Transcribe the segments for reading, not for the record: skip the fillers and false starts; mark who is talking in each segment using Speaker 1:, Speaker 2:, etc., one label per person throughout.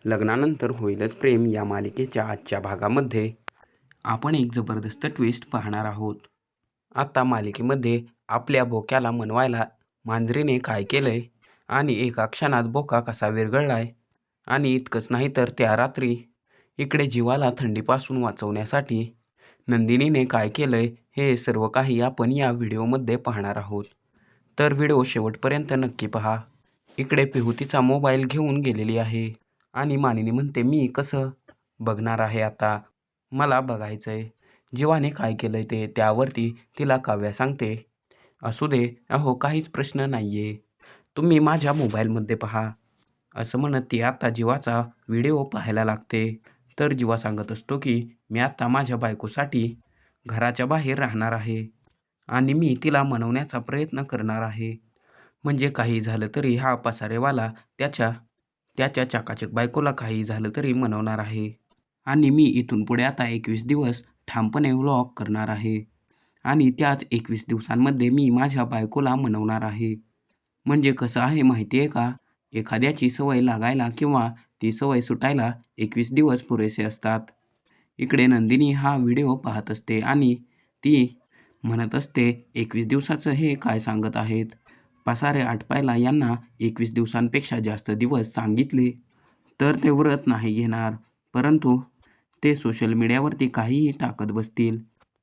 Speaker 1: लग्नानंतर होईलच प्रेम या मालिकेच्या आजच्या भागामध्ये आपण एक जबरदस्त ट्विस्ट पाहणार आहोत. आता मालिकेमध्ये आपल्या बोक्याला मनवायला मांजरीने काय केलंय आणि एका क्षणात बोका कसा विरघळलाय आणि इतकंच नाही तर त्या रात्री इकडे जीवाला थंडीपासून वाचवण्यासाठी नंदिनीने काय केलंय हे सर्व काही आपण या व्हिडिओमध्ये पाहणार आहोत. तर व्हिडिओ शेवटपर्यंत नक्की पहा. इकडे पिहू तिचा मोबाईल घेऊन गेलेली आहे आणि मानिनी म्हणते मी कसं बघणार आहे आता, मला बघायचंय जीवाने काय केलंय ते. त्यावरती तिला काव्या सांगते असू दे अहो काहीच प्रश्न नाहीये, तुम्ही माझ्या मोबाईलमध्ये पहा. असं म्हणत ती आता जीवाचा व्हिडिओ पाहायला लागते. तर जीवा सांगत असतो की मी आता माझ्या बायकोसाठी घराच्या बाहेर राहणार आहे आणि मी तिला मनवण्याचा प्रयत्न करणार आहे. म्हणजे काही झालं तरी हा पसारेवाला त्याच्या त्याच्या चाकाचक बायकोला काही झालं तरी मनवणार आहे आणि मी इथून पुढे आता 21 दिवस ठामपणे व्लॉग करणार आहे आणि त्याच 21 दिवसांमध्ये मी माझ्या बायकोला मनवणार आहे. म्हणजे कसं आहे माहिती आहे का, एखाद्याची सवय लागायला किंवा ती सवय सुटायला 21 दिवस पुरेसे असतात. इकडे नंदिनी हा व्हिडिओ पाहत असते आणि ती म्हणत असते 21 दिवसाचं हे काय सांगत आहेत, पसारे आटपायला यांना 21 दिवसांपेक्षा जास्त दिवस सांगितले तर ते व्रत नाही घेणार, परंतु ते सोशल मीडियावरती काहीही टाकत बसतील.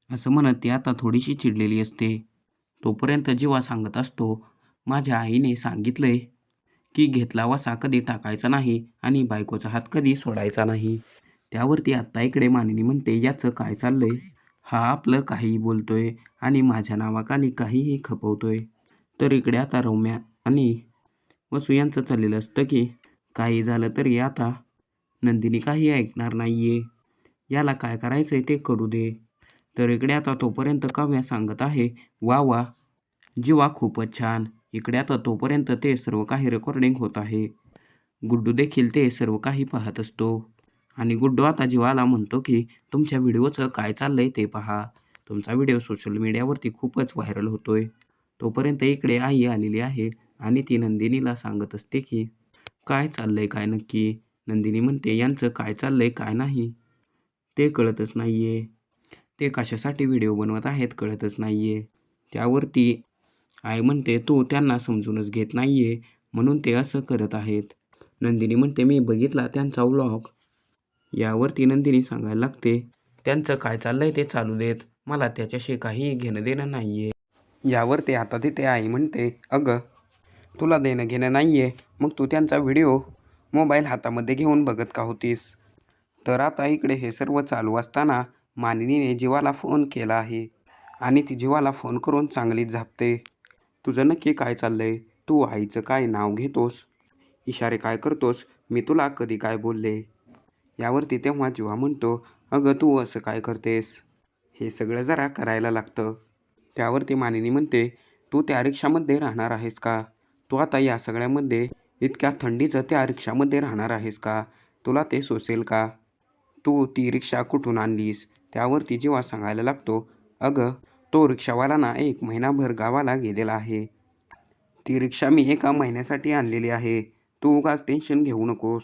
Speaker 1: असं म्हणत ती आता थोडीशी चिडलेली असते. तोपर्यंत जीवा सांगत असतो माझ्या आईने सांगितलंय की घेतला वसा कधी टाकायचा नाही आणि बायकोचा हात कधी सोडायचा नाही. त्यावरती आत्ता इकडे मानिनी म्हणते याचं काय चाललंय, हा आपलं काहीही बोलतोय आणि माझ्या नावाखाली काहीही खपवतोय. तर इकडे आता रम्या आणि वसू यांचं चाललेलं असतं की काही झालं तरी आता नंदिनी काही ऐकणार नाहीये, याला काय करायचंय ते करू दे. तर इकडे आता तोपर्यंत काव्या सांगत आहे वा वा जीवा खूपच छान. इकडे आता तोपर्यंत ते सर्व काही रेकॉर्डिंग होत आहे. गुड्डू देखील ते सर्व काही पाहत असतो आणि गुड्डू आता जीवाला म्हणतो की तुमच्या व्हिडिओचं काय चाललंय ते पहा, तुमचा व्हिडिओ सोशल मीडियावरती खूपच व्हायरल होतोय. तोपर्यंत इकडे आई आलेली आहे आणि ती नंदिनीला सांगत असते की काय चाललंय काय नक्की. नंदिनी म्हणते यांचं काय चाललंय काय नाही ते कळतच नाहीये, ते कशासाठी व्हिडिओ बनवत आहेत कळतच नाहीये. त्यावरती आई म्हणते तू त्यांना समजूनच घेत नाहीये म्हणून ते असं करत आहेत. नंदिनी म्हणते मी बघितला त्यांचा व्लॉग. यावरती नंदिनी सांगायला लागते त्यांचं काय चाललंय ते चालू देत, मला त्याच्याशी काही घेणं देणं नाहीये. यावरती आता तिथे आई म्हणते अगं तुला देणं घेणं नाहीये मग तू त्यांचा व्हिडिओ मोबाईल हातामध्ये घेऊन बघत का होतीस. तर आता इकडे हे सर्व चालू असताना मानिनीने जीवाला फोन केला आहे आणि ती जीवाला फोन करून चांगलीच झापते. तुझं नक्की काय चाललंय, तू आईचं काय नाव घेतोस, इशारे काय करतोस, मी तुला कधी काय बोलले. यावरती तेव्हा जीवा म्हणतो अगं तू असं काय करतेस, हे सगळं जरा करायला लागतं. त्यावरती मानिनी म्हणते तू त्या रिक्षामध्ये राहणार आहेस का, तू आता या सगळ्यामध्ये इतक्या थंडीचं त्या रिक्षामध्ये राहणार आहेस का, तुला ते सोसेल का, तू ती रिक्षा कुठून आणलीस. त्यावरती जीवा सांगायला लागतो अगं तो रिक्षावाला ना 1 महिनाभर गावाला गेलेला आहे, ती रिक्षा मी 1 महिन्यासाठी आणलेली आहे, तू उगाच टेन्शन घेऊ नकोस.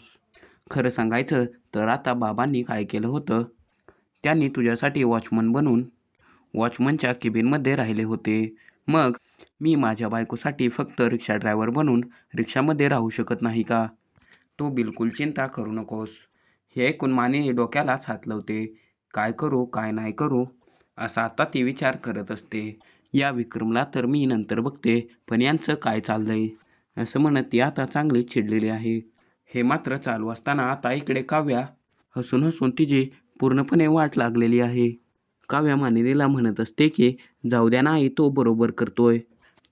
Speaker 1: खरं सांगायचं तर आता बाबांनी काय केलं होतं, त्यांनी तुझ्यासाठी वॉचमन बनून वॉचमनच्या केबिनमध्ये राहिले होते. मग मी माझ्या बायकोसाठी फक्त रिक्षा ड्रायव्हर बनून रिक्षामध्ये राहू शकत नाही का, तू बिलकुल चिंता करू नकोस. हे ऐकून मानिनी डोक्यालाच हात लावते. काय करू काय नाही करू असा आता ती विचार करत असते. या विक्रमला तर मी नंतर बघते पण यांचं काय चाललंय, असं म्हणत ती आता चांगलीच चिडलेली आहे. हे मात्र चालू असताना आता इकडे काव्या हसून हसून तिची पूर्णपणे वाट लागलेली आहे. काव्या मानिनीला म्हणत असते की जाऊ द्या ना आई, तो बरोबर करतोय,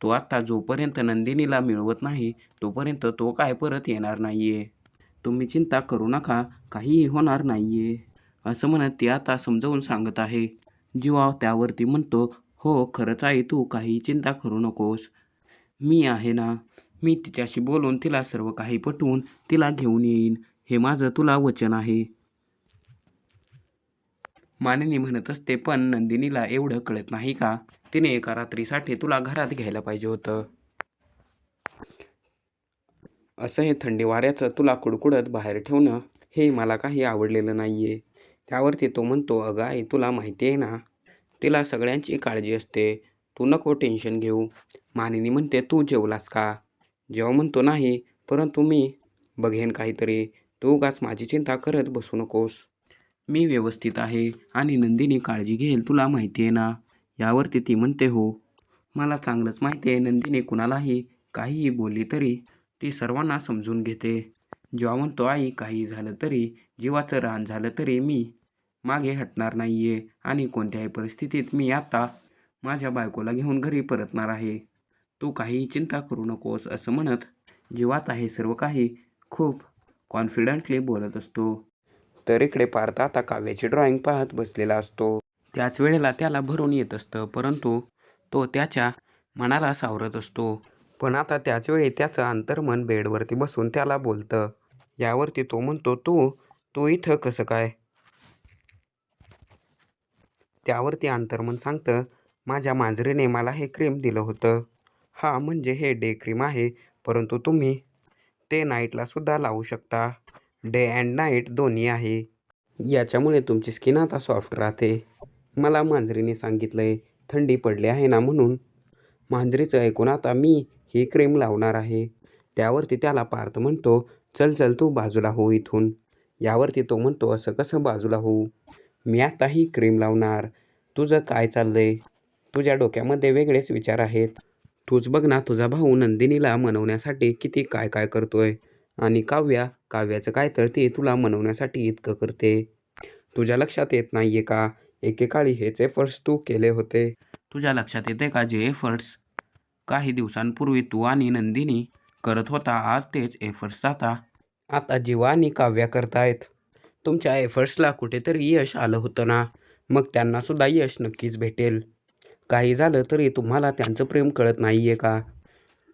Speaker 1: तो आता जोपर्यंत नंदिनीला मिळवत नाही तोपर्यंत तो काय परत येणार नाहीये, तुम्ही चिंता करू नका, काहीही होणार नाहीये, असं म्हणत ती आता समजावून सांगत आहे. जीवा त्यावरती म्हणतो हो खरंच आहे, तू काही चिंता करू नकोस, मी आहे ना, मी तिच्याशी बोलून तिला सर्व काही पटवून तिला घेऊन येईन, हे माझं तुला वचन आहे. मानिनी म्हणत असते पण नंदिनीला एवढं कळत नाही का, तिने एका रात्रीसाठी तुला घरात घ्यायला पाहिजे होतं, असं हे थंडी वाऱ्याचं तुला कुडकुडत बाहेर ठेवणं हे मला काही आवडलेलं नाही आहे. त्यावरती तो म्हणतो, अगं आई तुला माहिती आहे ना, तिला सगळ्यांची काळजी असते. तू नको टेन्शन घेऊ. मानिनी म्हणते, तू जेवलास का? जेव्हा म्हणतो नाही, परंतु मी बघेन काहीतरी. तू उगाच माझी चिंता करत बसू नकोस. मी व्यवस्थित आहे आणि नंदिनी काळजी घेईल तुला माहिती आहे ना. यावरती ती म्हणते, हो मला चांगलंच माहिती आहे नंदिनी कुणालाही काहीही बोलली तरी ती सर्वांना समजून घेते. जेव्हा म्हणतो, आई काही झालं तरी, जीवाचं रान झालं तरी मी मागे हटणार नाही आहे आणि कोणत्याही परिस्थितीत मी आता माझ्या बायकोला घेऊन घरी परतणार आहे. तू काहीही चिंता करू नकोस असं म्हणत जीवात आहे सर्व काही खूप कॉन्फिडंटली बोलत असतो. तर इकडे पार्थ आता काव्याची ड्रॉइंग पाहत बसलेला असतो. त्याच वेळेला त्याला भरून येत असतं, परंतु तो त्याच्या मनाला सावरत असतो. पण आता त्याच वेळी त्याचं अंतर्मन बेडवरती बसून त्याला बोलतं. यावरती तो म्हणतो, तू तू इथं कसं काय? त्यावरती अंतर्मन सांगतं, माझ्या मांजरीने मला हे क्रीम दिलं होतं. हा म्हणजे हे डे क्रीम आहे, परंतु तुम्ही ते नाईटला सुद्धा लावू शकता. डे अँड नाईट दोन्ही आहे. याच्यामुळे तुमची स्किन आता सॉफ्ट राहते. मला मांजरीने सांगितलंय थंडी पडली आहे ना, म्हणून मांजरीचं ऐकून आता मी ही क्रीम लावणार आहे. त्यावरती त्याला पार्थ म्हणतो, चल चल तू बाजूला हो इथून. यावरती तो म्हणतो, असं कसं बाजूला होऊ? मी आता ही क्रीम लावणार. तुझं काय चाललंय? तुझ्या डोक्यामध्ये वेगळेच विचार आहेत. तूच बघ ना, तुझा भाऊ नंदिनीला मनवण्यासाठी किती काय काय करतोय आणि काव्याचं काय तर ती तुला मनवण्यासाठी इतकं करते. तुझ्या लक्षात येत नाहीये का? एकेकाळी हेच एफर्ट्स तू केले होते. तुझ्या लक्षात येते का जे एफर्ट्स काही दिवसांपूर्वी तू आणि नंदिनी करत होता, आज तेच एफर्ट्स आता जीवा आणि काव्या करतायत. तुमच्या एफर्ट्सला कुठेतरी यश आलं होतं ना, मग त्यांना सुद्धा यश नक्कीच भेटेल. काही झालं तरी तुम्हाला त्यांचं प्रेम कळत नाहीये का?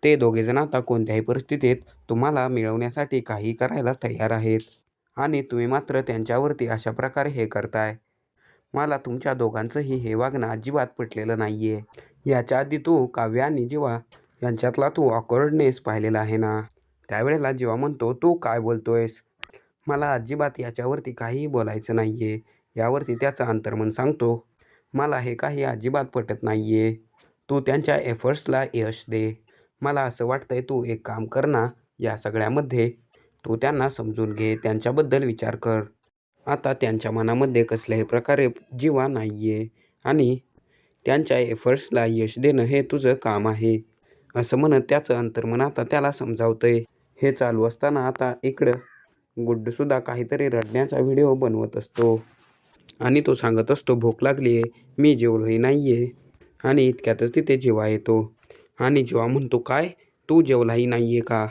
Speaker 1: ते दोघेजण आता कोणत्याही परिस्थितीत तुम्हाला मिळवण्यासाठी काही करायला तयार आहेत आणि तुम्ही मात्र त्यांच्यावरती अशा प्रकारे हे करताय. मला तुमच्या दोघांचंही हे वागणं अजिबात पटलेलं नाहीये. याच्या आधी तू काव्य आणि जीवा यांच्यातला तू ऑकवर्डनेस पाहिलेला आहे ना. त्यावेळेला जीवा म्हणतो, तू काय बोलतोयस? मला अजिबात याच्यावरती काहीही बोलायचं नाहीये. यावरती त्याचं अंतर्मन सांगतो, मला हे काही अजिबात पटत नाहीये. तू त्यांच्या एफर्ट्सला यश दे. मला असं वाटतंय तू एक काम कर ना, या सगळ्यामध्ये तू त्यांना समजून घे, त्यांच्याबद्दल विचार कर. आता त्यांच्या मनामध्ये कसल्याही प्रकारे जीवा नाहीये आणि त्यांच्या एफर्ट्सला यश देणं हे तुझं काम आहे. असं म्हणत त्याचं अंतर्मन आता त्याला समजावतंय. हे चालू असताना आता इकडं गुड्डूसुद्धा काहीतरी रडण्याचा व्हिडिओ बनवत असतो आणि तो सांगत असतो, भूक लागली आहे, मी जेवलोही नाही आहे. आणि इतक्यातच तिथे जीवा येतो आणि जीवा म्हणतो, काय तू जेवलाही नाही आहे का?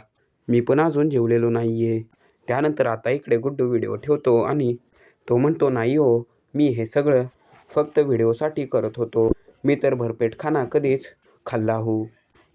Speaker 1: मी पण अजून जेवलेलो नाही आहे. त्यानंतर आता इकडे गुड्डू व्हिडिओ ठेवतो आणि तो म्हणतो, नाही हो, मी हे सगळं फक्त व्हिडिओसाठी करत होतो. मी तर भरपेट खाना कधीच खाल्ला हो.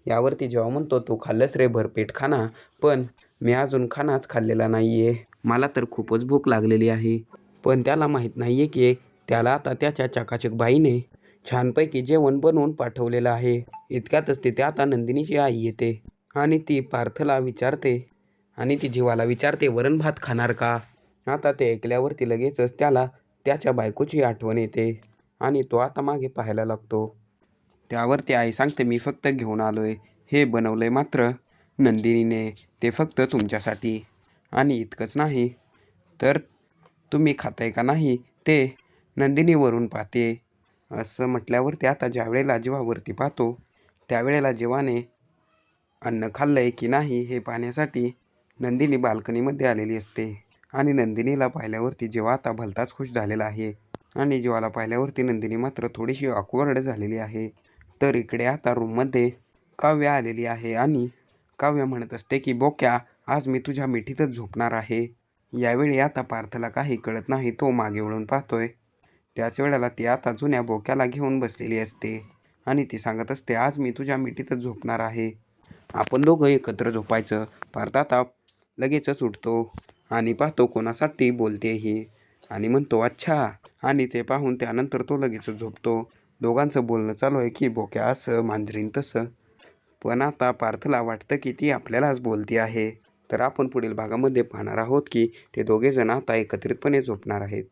Speaker 1: यावरती जेव्हा म्हणतो, तू खाल्लंस रे भरपेट खाना, पण मी अजून खानाच खाल्लेला नाही आहे. मला तर खूपच भूक लागलेली आहे. पण त्याला माहीत नाही आहे की त्याला आता त्याच्या चकाचक बाईने छानपैकी जेवण बनवून पाठवलेलं आहे. इतक्यातच तिथे आता नंदिनीची आई येते आणि ती पार्थला विचारते आणि ती जीवाला विचारते, वरण भात खाणार का? आता ते ऐकल्यावरती लगेचच त्याला त्याच्या बायकोची आठवण येते आणि तो आता मागे पाहायला लागतो. त्यावरती आई सांगते, मी फक्त घेऊन आलोय. हे बनवलंय मात्र नंदिनीने, ते फक्त तुमच्यासाठी. आणि इतकंच नाही तर तुम्ही खाताय का नाही ते नंदिनीवरून पाहते. असं म्हटल्यावरती आता ज्यावेळेला जीवावरती पाहतो, त्यावेळेला जीवाने अन्न खाल्लंय की नाही हे पाहण्यासाठी नंदिनी बाल्कनीमध्ये आलेली असते आणि नंदिनीला पाहिल्यावरती जीवा आता भलताच खुश झालेला आहे आणि जीवाला पाहिल्यावरती नंदिनी मात्र थोडीशी ऑकवर्ड झालेली आहे. तर इकडे आता रूममध्ये काव्य आलेली आहे आणि काव्य म्हणत असते की, बोक्या आज मी तुझ्या मिठीतच झोपणार आहे. यावेळी आता पार्थला काही कळत नाही, तो मागे वळून पाहतोय. त्याच वेळेला ती आता जुन्या बोक्याला घेऊन बसलेली असते आणि ती सांगत असते, आज मी तुझ्या मिठीतच झोपणार आहे. आपण दोघं एकत्र झोपायचं. पार्थ आता लगेचच उठतो आणि पाहतो कोणासाठी बोलते ही आणि म्हणतो, अच्छा. आणि ते पाहून त्यानंतर तो लगेचच झोपतो. दोघांचं बोलणं चालू आहे की बोक्या असं मांजरीन तसं. पण आता पार्थला वाटतं की ती आपल्यालाच बोलती आहे तर आपण पुढील भागामध्ये पाहणार आहोत की ते दोघेजण आता एकत्रितपणे झोपणार आहेत.